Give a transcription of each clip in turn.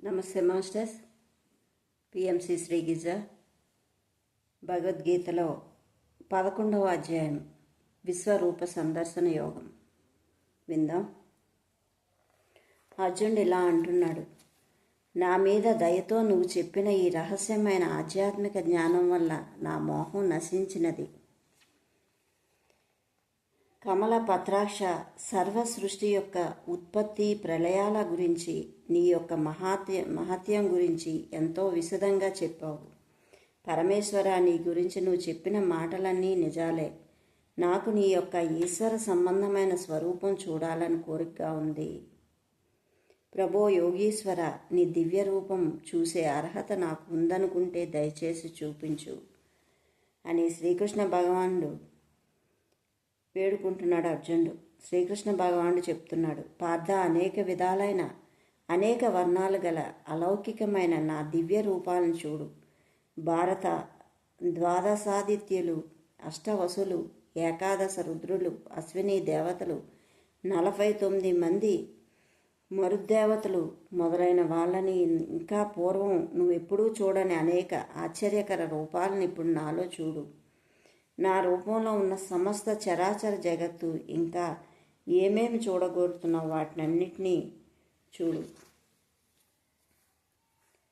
నమస్తే masters. PMC శ్రీగిజ భగవద్గీతలో 11వ అధ్యాయం విశ్వరూప సందర్శన యోగం విందాం. అర్జునుడు ఇలా అంటున్నాడు: నా మీద దయతో నువ్వు చెప్పిన ఈ రహస్యమైన ఆధ్యాత్మిక జ్ఞానం వల్ల నా మోహం నశించినది. కమల పత్రాక్ష, సర్వ సృష్టి యొక్క ఉత్పత్తి ప్రళయాల గురించి, నీ యొక్క మహత్యం గురించి ఎంతో విశదంగా చెప్పావు. పరమేశ్వర, నీ గురించి నువ్వు చెప్పిన మాటలన్నీ నిజాలే. నాకు నీ యొక్క ఈశ్వర సంబంధమైన స్వరూపం చూడాలని కోరికగా ఉంది. ప్రభో యోగీశ్వర, నీ దివ్య రూపం చూసే అర్హత నాకు ఉందనుకుంటే దయచేసి చూపించు అని శ్రీకృష్ణ భగవానుడు వేడుకుంటున్నాడు. అర్జునుడు శ్రీకృష్ణ భగవానుడు చెప్తున్నాడు: పార్థ, అనేక విధాలైన అనేక వర్ణాలు గల అలౌకికమైన నా దివ్య రూపాలను చూడు. భారత ద్వాదశాదిత్యులు, అష్టవసులు, ఏకాదశ రుద్రులు, అశ్విని దేవతలు, 49 మంది మరుద్దేవతలు మొదలైన వాళ్ళని, ఇంకా పూర్వం నువ్వెప్పుడూ చూడని అనేక ఆశ్చర్యకర రూపాలను ఇప్పుడు నాలో చూడు. నా రూపంలో ఉన్న సమస్త చరాచర జగత్తు, ఇంకా ఏమేమి చూడగోరుతున్నావు వాటినన్నిటినీ చూడు.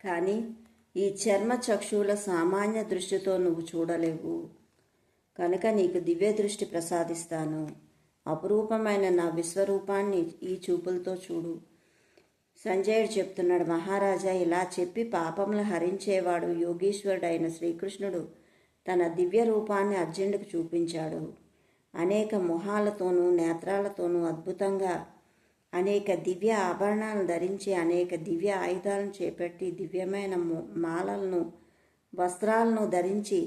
కానీ ఈ చర్మ చక్షువుల సామాన్య దృష్టితో నువ్వు చూడలేవు. కనుక నీకు దివ్య దృష్టి ప్రసాదిస్తాను. అపురూపమైన నా విశ్వరూపాన్ని ఈ చూపులతో చూడు. సంజయుడు చెప్తున్నాడు: మహారాజా, ఇలా చెప్పి పాపములు హరించేవాడు యోగీశ్వరుడైన శ్రీకృష్ణుడు తన దివ్య రూపాన్ని అర్జునుడికి చూపించాడు. అనేక మొహాలతోనూ నేత్రాలతోనూ అద్భుతంగా అనేక దివ్య ఆభరణాలను ధరించి, అనేక దివ్య ఆయుధాలను చేపట్టి, దివ్యమైన మాలలను వస్త్రాలను ధరించి,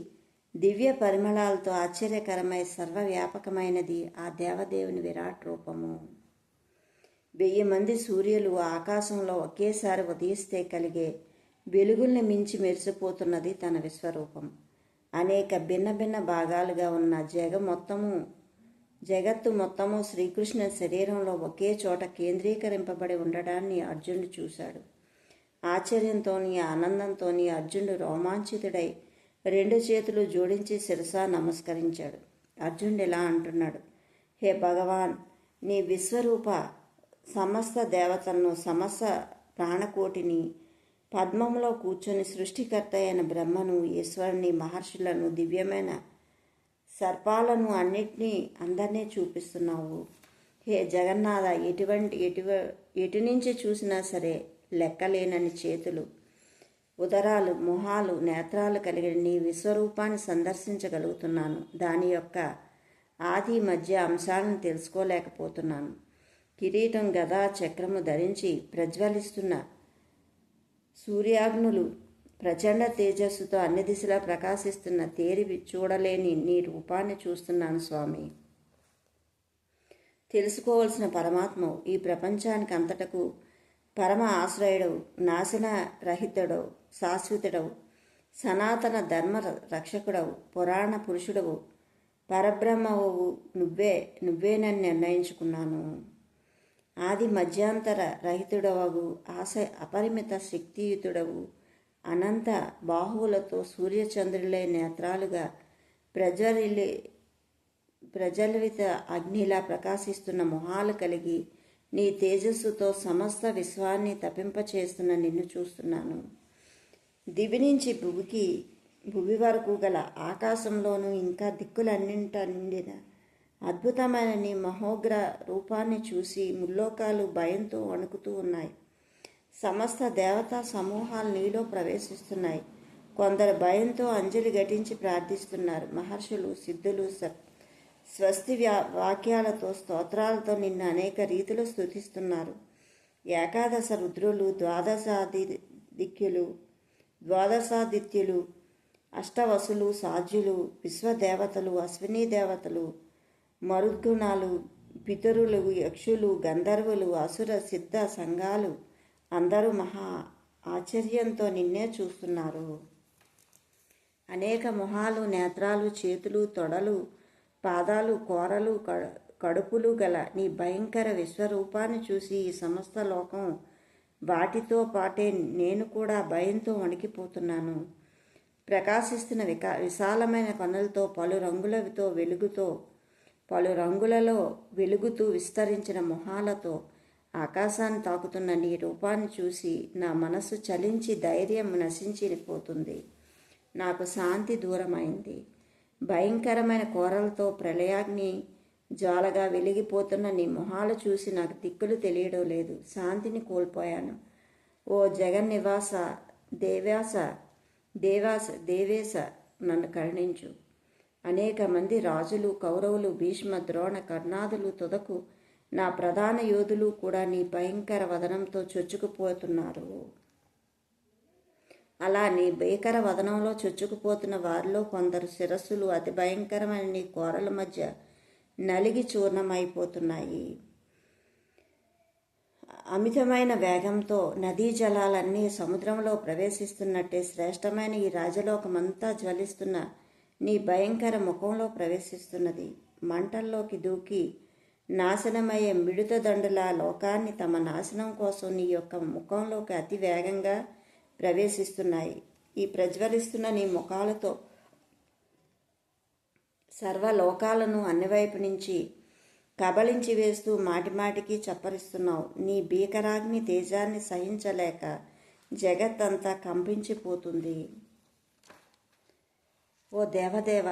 దివ్య పరిమళాలతో ఆశ్చర్యకరమై సర్వవ్యాపకమైనది ఆ దేవదేవుని విరాట్ రూపము. 1000 మంది సూర్యులు ఆకాశంలో ఒకేసారి ఉదయిస్తే కలిగే వెలుగుల్ని మించి మెరిసిపోతున్నది తన విశ్వరూపం. అనేక భిన్న భిన్న భాగాలుగా ఉన్న జగత్తు మొత్తము శ్రీకృష్ణ శరీరంలో ఒకే చోట కేంద్రీకరింపబడి ఉండడాన్ని అర్జునుడు చూశాడు. ఆశ్చర్యంతోని ఆనందంతోని అర్జునుడు రోమాంచితుడై 2 చేతులు జోడించి శిరసా నమస్కరించాడు. అర్జునుడు ఇలా అంటున్నాడు: హే భగవాన్, నీ విశ్వరూప సమస్త దేవతలను, సమస్త ప్రాణకోటిని, పద్మంలో కూర్చొని సృష్టికర్త అయిన బ్రహ్మను, ఈశ్వరుని, మహర్షులను, దివ్యమైన సర్పాలను అందరినీ చూపిస్తున్నావు. హే జగన్నాథ, ఎటు నుంచి చూసినా సరే లెక్కలేనని చేతులు, ఉదరాలు, మొహాలు, నేత్రాలు కలిగిన నీ విశ్వరూపాన్ని సందర్శించగలుగుతున్నాను. దాని యొక్క ఆది మధ్య అంశాలను తెలుసుకోలేకపోతున్నాను. కిరీటం, గదా, చక్రము ధరించి ప్రజ్వలిస్తున్న సూర్యాగ్నులు, ప్రచండ తేజస్సుతో అన్ని దిశలా ప్రకాశిస్తున్న తేరి చూడలేని నీ రూపాన్ని చూస్తున్నాను స్వామి. తెలుసుకోవలసిన పరమాత్మవు, ఈ ప్రపంచానికి అంతటకు పరమ ఆశ్రయుడవు, నాశన రహితుడవు, శాశ్వతుడవు, సనాతన ధర్మ రక్షకుడవు, పురాణ పురుషుడవు, పరబ్రహ్మవు నువ్వేనని నిర్ణయించుకున్నాను. ఆది మధ్యాంతర రహితుడవగు, అపరిమిత శక్తియుతుడవు, అనంత బాహువులతో సూర్యచంద్రులే నేత్రాలుగా ప్రజ్వలిత అగ్నిలా ప్రకాశిస్తున్న మొహాలు కలిగి, నీ తేజస్సుతో సమస్త విశ్వాన్ని తపింపచేస్తున్న నిన్ను చూస్తున్నాను. దివి నుంచి భువి వరకు గల ఆకాశంలోనూ ఇంకా దిక్కులన్నింట నిండిన అద్భుతమైన నీ మహోగ్ర రూపాన్ని చూసి ముల్లోకాలు భయంతో వణుకుతూ ఉన్నాయి. సమస్త దేవతా సమూహాలు నీలో ప్రవేశిస్తున్నాయి. కొందరు భయంతో అంజలి ఘటించి ప్రార్థిస్తున్నారు. మహర్షులు, సిద్ధులు స్వస్తి వాక్యాలతో, స్తోత్రాలతో నిన్ను అనేక రీతిలో స్తుతిస్తున్నారు. ఏకాదశ రుద్రులు, ద్వాదశాదిత్యులు, అష్టవసులు, సాధ్యులు, విశ్వదేవతలు, అశ్విని దేవతలు, మరుద్గుణాలు, పితరులు, యక్షులు, గంధర్వులు, అసుర సిద్ధ సంఘాలు అందరూ మహా ఆశ్చర్యంతో నిన్నే చూస్తున్నారు. అనేక మొహాలు, నేత్రాలు, చేతులు, తొడలు, పాదాలు, కోరలు, కడుపులు గల నీ భయంకర విశ్వరూపాన్ని చూసి ఈ సమస్త లోకం వాటితో పాటే నేను కూడా భయంతో వణికిపోతున్నాను. ప్రకాశిస్తున్న విశాలమైన కన్నులతో పలు రంగులలో వెలుగుతూ విస్తరించిన మొహాలతో ఆకాశాన్ని తాకుతున్న నీ రూపాన్ని చూసి నా మనసు చలించి ధైర్యం నశించిపోతుంది. నాకు శాంతి దూరమైంది. భయంకరమైన కోరలతో ప్రళయాగ్ని జ్వాలగా వెలిగిపోతున్న నీ మొహాలు చూసి నాకు దిక్కులు తెలియడం లేదు. శాంతిని కోల్పోయాను. ఓ జగన్నివాస దేవేశ నన్ను కరుణించు. అనేక మంది రాజులు, కౌరవులు, భీష్మ, ద్రోణ, కర్ణాదులు, తుదకు నా ప్రధాన యోధులు కూడా నీ భయంకర వదనంతో చొచ్చుకుపోతున్నారు. అలా నీ భీకర వదనంలో చొచ్చుకుపోతున్న వారిలో కొందరు శిరస్సులు అతి భయంకరమైన నీ కోరల మధ్య నలిగి చూర్ణమైపోతున్నాయి. అమితమైన వేగంతో నదీ జలాలన్నీ సముద్రంలో ప్రవేశిస్తున్నట్టే శ్రేష్టమైన ఈ రాజలోకమంతా జ్వలిస్తున్న నీ భయంకర ముఖంలో ప్రవేశిస్తున్నది. మంటల్లోకి దూకి నాశనమయ్యే మిడత దండుల లోకాన్ని తమ నాశనం కోసం నీ యొక్క ముఖంలోకి అతి వేగంగా ప్రవేశిస్తున్నాయి. ఈ ప్రజ్వలిస్తున్న నీ ముఖాలతో సర్వలోకాలను అన్ని వైపు నుంచి కబళించి వేస్తూ మాటిమాటికి చప్పరిస్తున్నావు. నీ భీకరాగ్ని తేజాన్ని సహించలేక జగత్తంతా కంపించిపోతుంది. ఓ దేవదేవ,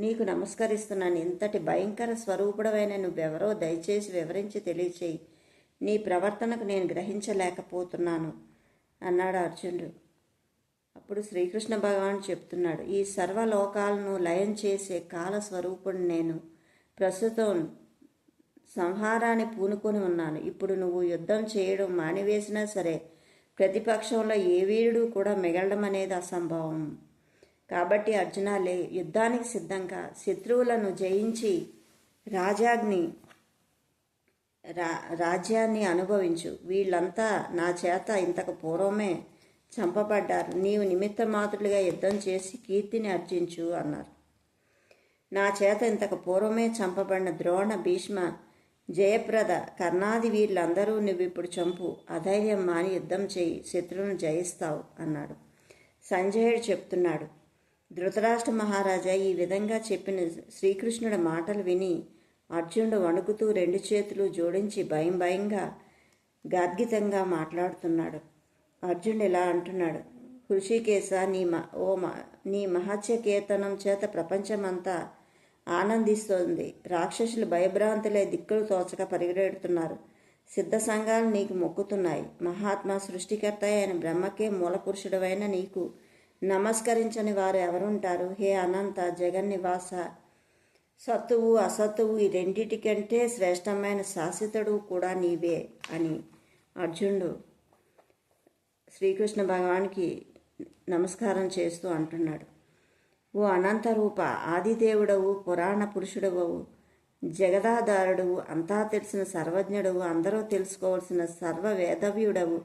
నీకు నమస్కరిస్తున్నాను. ఇంతటి భయంకర స్వరూపుడవైన నువ్వెవరో దయచేసి వివరించి తెలియచేయి. నీ ప్రవర్తనకు నేను గ్రహించలేకపోతున్నాను అన్నాడు అర్జునుడు. అప్పుడు శ్రీకృష్ణ భగవాన్ చెప్తున్నాడు, ఈ సర్వలోకాలను లయం చేసే కాలస్వరూపుడు నేను. ప్రస్తుతం సంహారాన్ని పూనుకొని ఉన్నాను. ఇప్పుడు నువ్వు యుద్ధం చేయడం మానివేసినా సరే ప్రతిపక్షంలో ఏ వీరుడు కూడా మిగలడం అనేది అసంభవం. కాబట్టి అర్జునాలే, యుద్ధానికి సిద్ధంగా శత్రువులను జయించి రాజ్యాన్ని అనుభవించు. వీళ్ళంతా నా చేత ఇంతకు పూర్వమే చంపబడ్డారు. నీవు నిమిత్త మాత్రులుగా యుద్ధం చేసి కీర్తిని అర్జించు అన్నారు. నా చేత ఇంతకు పూర్వమే చంపబడిన ద్రోణ, భీష్మ, జయప్రద, కర్ణాది వీళ్ళందరూ నువ్విప్పుడు చంపు. అధైర్యం మాని యుద్ధం చేయి, శత్రువును జయిస్తావు అన్నాడు. సంజయుడు చెప్తున్నాడు, ధృతరాష్ట్ర మహారాజా ఈ విధంగా చెప్పిన శ్రీకృష్ణుడి మాటలు విని అర్జునుడు వణుకుతూ రెండు చేతులు జోడించి భయంగా గాద్గితంగా మాట్లాడుతున్నాడు. అర్జునుడు ఇలా అంటున్నాడు, హృషికేశ, నీ మహత్య కీర్తనం చేత ప్రపంచమంతా ఆనందిస్తోంది. రాక్షసులు భయభ్రాంతులే దిక్కులు తోచక పరిగెడుతున్నారు. సిద్ధ సంఘాలు నీకు మొక్కుతున్నాయి. మహాత్మా సృష్టికర్త అయిన బ్రహ్మకే మూలపురుషుడవైన నీకు నమస్కరించని వారు ఎవరుంటారు? హే అనంత జగన్నివాస, సత్తువు అసత్తువు ఈ రెండిటికంటే శ్రేష్టమైన శాశ్వతుడు కూడా నీవే అని అర్జునుడు శ్రీకృష్ణ భగవానికి నమస్కారం చేస్తూ అంటున్నాడు. ఓ అనంతరూప, ఆదిదేవుడవు, పురాణ పురుషుడవు, జగదాధారుడవు, అంతా తెలిసిన సర్వజ్ఞుడవు, అందరూ తెలుసుకోవాల్సిన సర్వవేదవ్యుడవు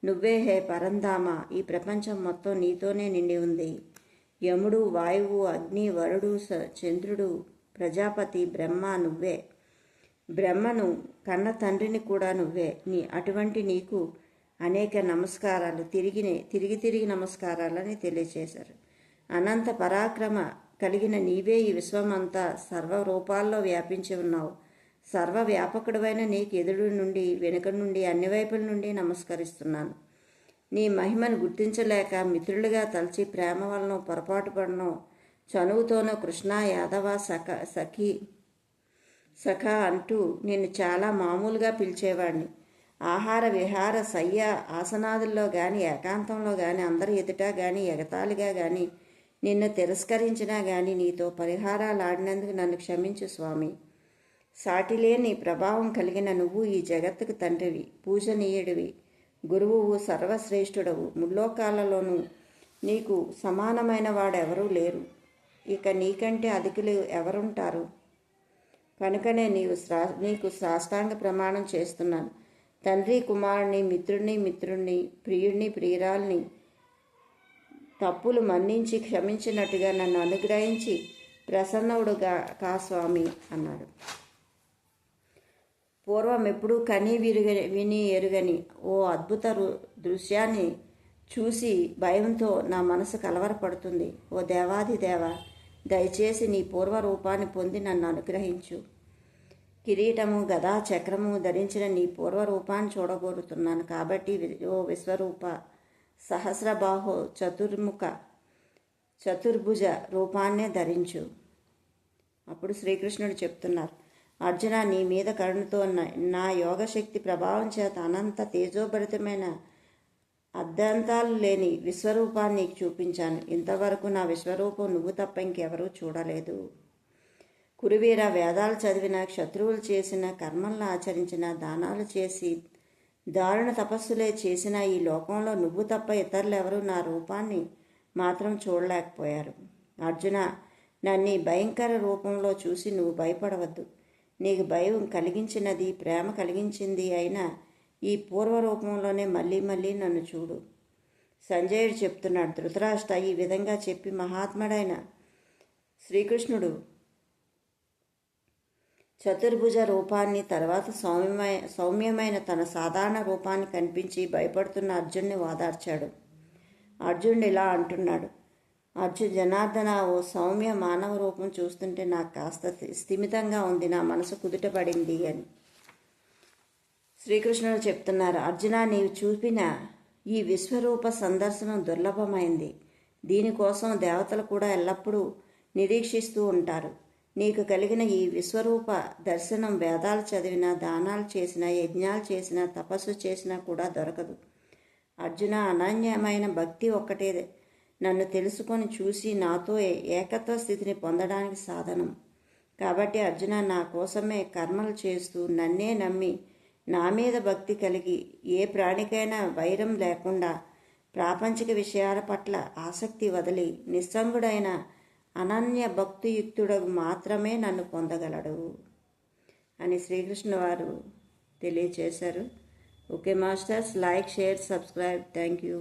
నువ్వే. హే పరంధామ, ఈ ప్రపంచం మొత్తం నీతోనే నిండి ఉంది. యముడు, వాయువు, అగ్ని, వరుడు, చంద్రుడు, ప్రజాపతి, బ్రహ్మ నువ్వే. బ్రహ్మను కన్న తండ్రిని కూడా నువ్వే. అటువంటి నీకు అనేక నమస్కారాలు, తిరిగి నమస్కారాలని తెలియచేశారు. అనంత పరాక్రమ కలిగిన నీవే ఈ విశ్వమంతా సర్వరూపాల్లో వ్యాపించి ఉన్నావు. సర్వవ్యాపకుడైన నీకు ఎదురు నుండి, వెనుక నుండి, అన్ని వైపుల నుండి నమస్కరిస్తున్నాను. నీ మహిమను గుర్తించలేక మిత్రులుగా తలచి ప్రేమ వలన పొరపాటు పడనో, చనువుతోనో కృష్ణ, యాదవ, సఖ అంటూ నేను చాలా మామూలుగా పిలిచేవాడిని. ఆహార విహార శయ్య ఆసనాదుల్లో కానీ, ఏకాంతంలో కానీ, అందరి ఎదుట కానీ, ఎగతాళిగా కానీ, నిన్ను తిరస్కరించినా కానీ నీతో పరిహారాలు ఆడినందుకు నన్ను క్షమించు స్వామి. సాటిలేని ప్రభావం కలిగిన నువ్వు ఈ జగత్తుకు తండ్రివి, పూజనీయుడివి, గురువువు, సర్వశ్రేష్ఠుడవు. ముల్లోకాలలోనూ నీకు సమానమైన వాడెవరూ లేరు. ఇక నీకంటే అధికులు ఎవరుంటారు? కనుకనే నీకు సాష్టాంగ ప్రమాణం చేస్తున్నాను. తండ్రి కుమారుని, మిత్రుణ్ణి, ప్రియుణ్ణి, ప్రియురాల్ని తప్పులు మన్నించి క్షమించినట్టుగా నన్ను అనుగ్రహించి ప్రసన్నుడుగా కా స్వామి అన్నాడు. పూర్వం ఎప్పుడూ విని ఎరుగని ఓ అద్భుత దృశ్యాన్ని చూసి భయంతో నా మనసు కలవరపడుతుంది. ఓ దేవాది దేవ, దయచేసి నీ పూర్వ రూపాన్ని పొంది నన్ను అనుగ్రహించు. కిరీటము గదా చక్రము ధరించిన నీ పూర్వ రూపాన్ని చూడగోరుతున్నాను. కాబట్టి ఓ విశ్వరూప, సహస్రబాహో, చతుర్భుజ రూపాన్నే ధరించు. అప్పుడు శ్రీకృష్ణుడు చెప్తున్నారు, అర్జున, నీ మీద కరుణతో నా యోగశక్తి ప్రభావం చేత అనంత తేజోభరితమైన అర్ధంతాలు లేని విశ్వరూపాన్ని నీకు చూపించాను. ఇంతవరకు నా విశ్వరూపం నువ్వు తప్ప ఇంకెవరూ చూడలేదు. కురువీర, వేదాలు చదివిన, శత్రువులు చేసిన, కర్మలను ఆచరించిన, దానాలు చేసి, దారుణ తపస్సులే చేసిన ఈ లోకంలో నువ్వు తప్ప ఇతరులు ఎవరూ నా రూపాన్ని మాత్రం చూడలేకపోయారు. అర్జున, నన్ను భయంకర రూపంలో చూసి నువ్వు భయపడవద్దు. నీకు భయం కలిగించినది, ప్రేమ కలిగించింది అయినా ఈ పూర్వరూపంలోనే మళ్ళీ మళ్ళీ నన్ను చూడు. సంజయుడు చెప్తున్నాడు. ధృతరాష్ట్ర ఈ విధంగా చెప్పి మహాత్ముడైన శ్రీకృష్ణుడు చతుర్భుజ రూపాన్ని, తర్వాత సౌమ్యమైన తన సాధారణ రూపాన్ని కనిపించి భయపడుతున్న అర్జున్ని ఓదార్చాడు. అర్జునుడు ఇలా అంటున్నాడు, జనార్దన, ఓ సౌమ్య మానవ రూపం చూస్తుంటే నాకు కాస్త స్థిమితంగా ఉంది, నా మనసు కుదుటపడింది అని శ్రీకృష్ణుడు చెప్తున్నారు. అర్జున, నీవు చూపిన ఈ విశ్వరూప సందర్శనం దుర్లభమైంది. దీనికోసం దేవతలు కూడా ఎల్లప్పుడూ నిరీక్షిస్తూ ఉంటారు. నీకు కలిగిన ఈ విశ్వరూప దర్శనం వేదాలు చదివినా, దానాలు చేసినా, యజ్ఞాలు చేసినా, తపస్సు చేసినా కూడా దొరకదు. అర్జున, అనన్యమైన భక్తి ఒక్కటే నన్ను తెలుసుకొని చూసి నాతో ఏకత్వ స్థితిని పొందడానికి సాధనం. కాబట్టి అర్జున, నా కోసమే కర్మలు చేస్తూ నన్నే నమ్మి నా మీద భక్తి కలిగి ఏ ప్రాణికైనా వైరం లేకుండా ప్రాపంచిక విషయాల పట్ల ఆసక్తి వదిలి నిస్సంగుడైన అనన్య భక్తియుక్తుడు మాత్రమే నన్ను పొందగలడు అని శ్రీకృష్ణ వారు తెలియచేశారు. Okay masters, like, share, subscribe. Thank you.